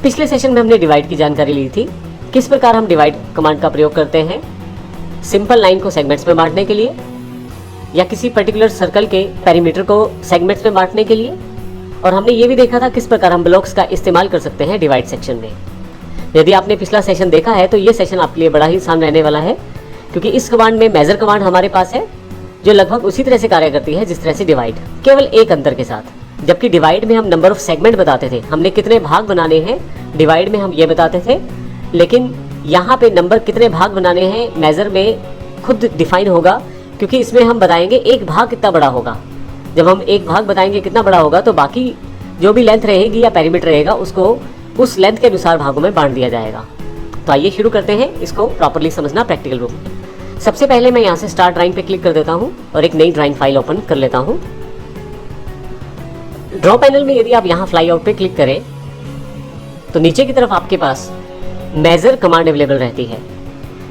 पिछले सेशन में हमने डिवाइड की जानकारी ली थी, किस प्रकार हम डिवाइड कमांड का प्रयोग करते हैं सिंपल लाइन को सेगमेंट्स में बांटने के लिए या किसी पर्टिकुलर सर्कल के पेरीमीटर को सेगमेंट्स में बांटने के लिए। और हमने ये भी देखा था किस प्रकार हम ब्लॉक्स का इस्तेमाल कर सकते हैं डिवाइड सेक्शन में। यदि आपने पिछला सेशन देखा है तो ये सेशन आपके लिए बड़ा ही आसान रहने वाला है, क्योंकि इस कमांड में मेजर कमांड हमारे पास है जो लगभग उसी तरह से कार्य करती है जिस तरह से डिवाइड, केवल एक अंतर के साथ। जबकि डिवाइड में हम नंबर ऑफ सेगमेंट बताते थे, हमने कितने भाग बनाने हैं डिवाइड में हम ये बताते थे, लेकिन यहाँ पे नंबर कितने भाग बनाने हैं मेजर में खुद डिफाइन होगा, क्योंकि इसमें हम बताएंगे एक भाग कितना बड़ा होगा। जब हम एक भाग बताएंगे कितना बड़ा होगा तो बाकी जो भी लेंथ रहेगी या पेरीमीटर रहेगा उसको उस लेंथ के अनुसार भागों में बांट दिया जाएगा। तो आइए शुरू करते हैं इसको प्रॉपर्ली समझना प्रैक्टिकल रूप में। सबसे पहले मैं यहाँ से स्टार्ट ड्राइंग पे क्लिक कर देता हूँ और एक नई ड्राइंग फाइल ओपन कर लेता हूँ। ड्रॉ पैनल में यदि आप यहाँ फ्लाई आउट पे क्लिक करें तो नीचे की तरफ आपके पास मेजर कमांड अवेलेबल रहती है।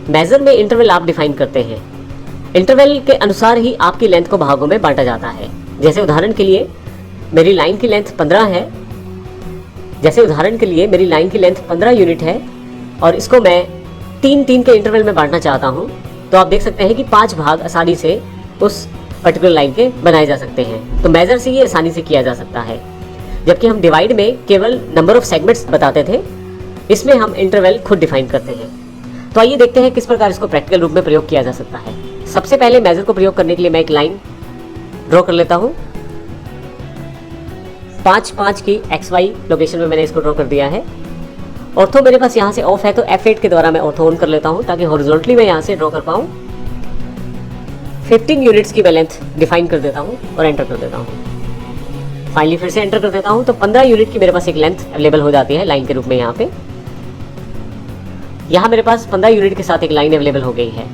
मेजर में इंटरवल आप डिफाइन करते हैं, इंटरवल के अनुसार ही आपकी लेंथ को भागों में बांटा जाता है। जैसे उदाहरण के लिए मेरी लाइन की लेंथ 15 है, जैसे उदाहरण के लिए मेरी लाइन की लेंथ 15 यूनिट है और इसको मैं 3-3 के इंटरवल में बांटना चाहता हूँ, तो आप देख सकते हैं कि 5 भाग आसानी से उस पर्टिकुलर लाइन के बनाए जा सकते हैं। तो मेजर से ये आसानी से किया जा सकता है। जबकि हम डिवाइड में केवल नंबर ऑफ सेगमेंट्स बताते थे, इसमें हम इंटरवल खुद डिफाइन करते हैं। तो आइए देखते हैं किस प्रकार इसको प्रैक्टिकल रूप में प्रयोग किया जा सकता है। सबसे पहले मेजर को प्रयोग करने के लिए मैं एक लाइन ड्रॉ कर लेता हूँ। 5-5 की XY लोकेशन में मैंने इसको ड्रॉ कर दिया है। ऑर्थो मेरे पास यहाँ से ऑफ है तो F8 के द्वारा मैं ऑर्थो ऑन कर लेता हूँ ताकि हॉरिजॉन्टली मैं यहाँ से ड्रॉ कर पाऊँ। 15 यूनिट्स की मैं लेंथ डिफाइन कर देता हूँ और एंटर कर देता हूँ। फाइनली फिर से एंटर कर देता हूँ तो 15 यूनिट की मेरे पास एक लेंथ अवेलेबल हो जाती है लाइन के रूप में। यहाँ पे यहाँ मेरे पास 15 यूनिट के साथ एक लाइन अवेलेबल हो गई है।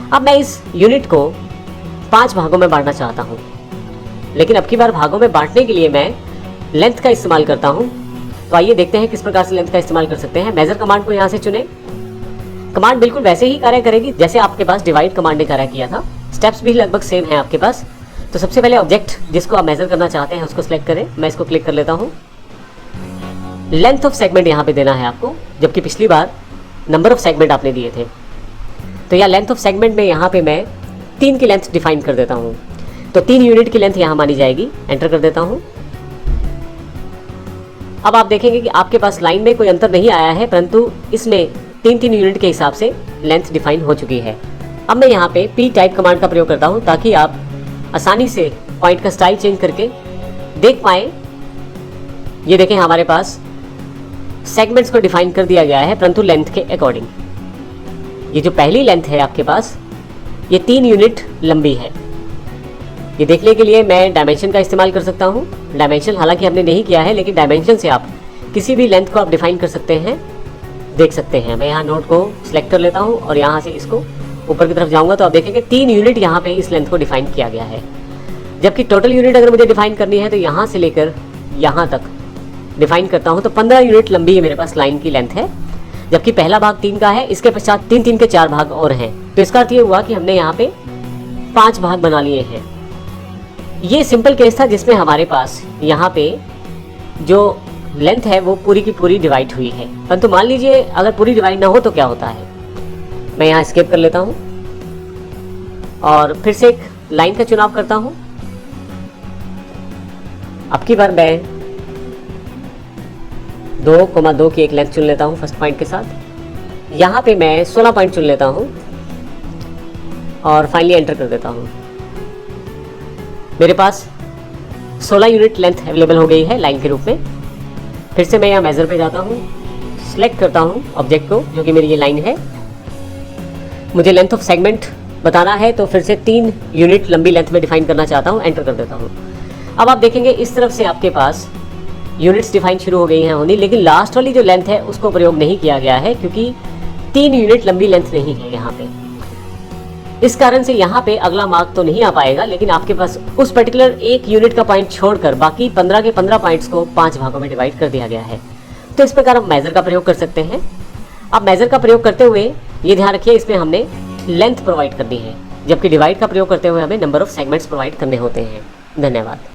अब मैं इस यूनिट को 5 भागों में बांटना चाहता हूँ, लेकिन अब की बार भागों में बांटने के लिए मैं लेंथ का इस्तेमाल करता हूँ। तो आइए देखते हैं किस प्रकार से लेंथ का इस्तेमाल कर सकते हैं। मेजर कमांड को यहाँ से चुने। कमांड बिल्कुल वैसे ही कार्य करेगी जैसे आपके पास डिवाइड कमांड ने कार्य किया था, स्टेप्स भी लगभग सेम है आपके पास। तो सबसे पहले ऑब्जेक्ट जिसको आप मेजर करना चाहते हैं उसको सिलेक्ट करें। मैं इसको क्लिक कर लेता हूँ। लेंथ ऑफ सेगमेंट यहाँ पे देना है आपको, जबकि पिछली बार नंबर ऑफ सेगमेंट आपने दिए थे। तो यहाँ लेंथ ऑफ सेगमेंट में यहाँ पे मैं 3 की लेंथ डिफाइन कर देता हूँ। तो 3 यूनिट की लेंथ यहाँ मानी जाएगी। एंटर कर देता हूँ। अब आप देखेंगे कि आपके पास लाइन में कोई अंतर नहीं आया है, परंतु इसमें 3-3 यूनिट के हिसाब से लेंथ डिफाइन हो चुकी है। अब मैं यहाँ पे P टाइप कमांड का प्रयोग करता हूँ ताकि आप आसानी से पॉइंट का स्टाइल चेंज करके देख पाए। ये देखें हमारे पास सेगमेंट्स को डिफाइन कर दिया गया है, परंतु लेंथ के अकॉर्डिंग। ये जो पहली लेंथ है आपके पास ये 3 यूनिट लंबी है। ये देखने के लिए मैं डायमेंशन का इस्तेमाल कर सकता हूँ। डायमेंशन हालांकि हमने नहीं किया है, लेकिन डायमेंशन से आप किसी भी लेंथ को आप डिफाइन कर सकते हैं, देख सकते हैं। मैं यहाँ नोट को सिलेक्ट कर लेता हूँ और यहाँ से इसको ऊपर की तरफ जाऊँगा तो आप देखेंगे 3 यूनिट यहाँ पे इस लेंथ को डिफाइन किया गया है। जबकि टोटल यूनिट अगर मुझे डिफाइन करनी है तो यहाँ से लेकर यहाँ तक डिफाइन करता हूँ तो 15 यूनिट लंबी है मेरे पास लाइन की लेंथ है। जबकि पहला भाग 3 का है, इसके पश्चात 3-3 के 4 भाग और हैं। तो इसका अर्थ ये हुआ कि हमने यहाँ पे 5 भाग बना लिए हैं। ये सिंपल केस था जिसमें हमारे पास यहाँ पे जो लेंथ है वो पूरी की पूरी डिवाइड हुई है। परंतु मान लीजिए अगर पूरी डिवाइड ना हो तो क्या होता है। मैं यहाँ स्किप कर लेता हूँ और फिर से एक लाइन का चुनाव करता हूँ। अब की बार मैं 2,2 की एक लेंथ चुन लेता हूँ फर्स्ट पॉइंट के साथ। यहाँ पे मैं 16 पॉइंट चुन लेता हूँ और फाइनली एंटर कर देता हूँ। मेरे पास 16 यूनिट लेंथ अवेलेबल हो गई है लाइन के रूप में। फिर से मैं यहाँ मेजर पे जाता हूँ, सिलेक्ट करता हूँ ऑब्जेक्ट को जो कि मेरी ये लाइन है। मुझे लेंथ ऑफ सेगमेंट बताना है तो फिर से 3 यूनिट लंबी लेंथ में डिफाइन करना चाहता हूँ। एंटर कर देता हूँ। अब आप देखेंगे इस तरफ से आपके पास यूनिट्स डिफाइन शुरू हो गई हैं होनी, लेकिन लास्ट वाली जो लेंथ है उसको प्रयोग नहीं किया गया है क्योंकि 3 यूनिट लंबी लेंथ नहीं है यहाँ पे। इस कारण से यहाँ पे अगला मार्क तो नहीं आ पाएगा, लेकिन आपके पास उस पर्टिकुलर 1 यूनिट का पॉइंट छोड़कर बाकी 15 के 15 पॉइंट्स को 5 भागों में डिवाइड कर दिया गया है। तो इस प्रकार हम मेजर का प्रयोग कर सकते हैं। अब मेजर का प्रयोग करते हुए ये ध्यान रखिए इसमें हमने लेंथ प्रोवाइड करनी है, जबकि डिवाइड का प्रयोग करते हुए हमें नंबर ऑफ सेगमेंट्स प्रोवाइड करने होते हैं। धन्यवाद।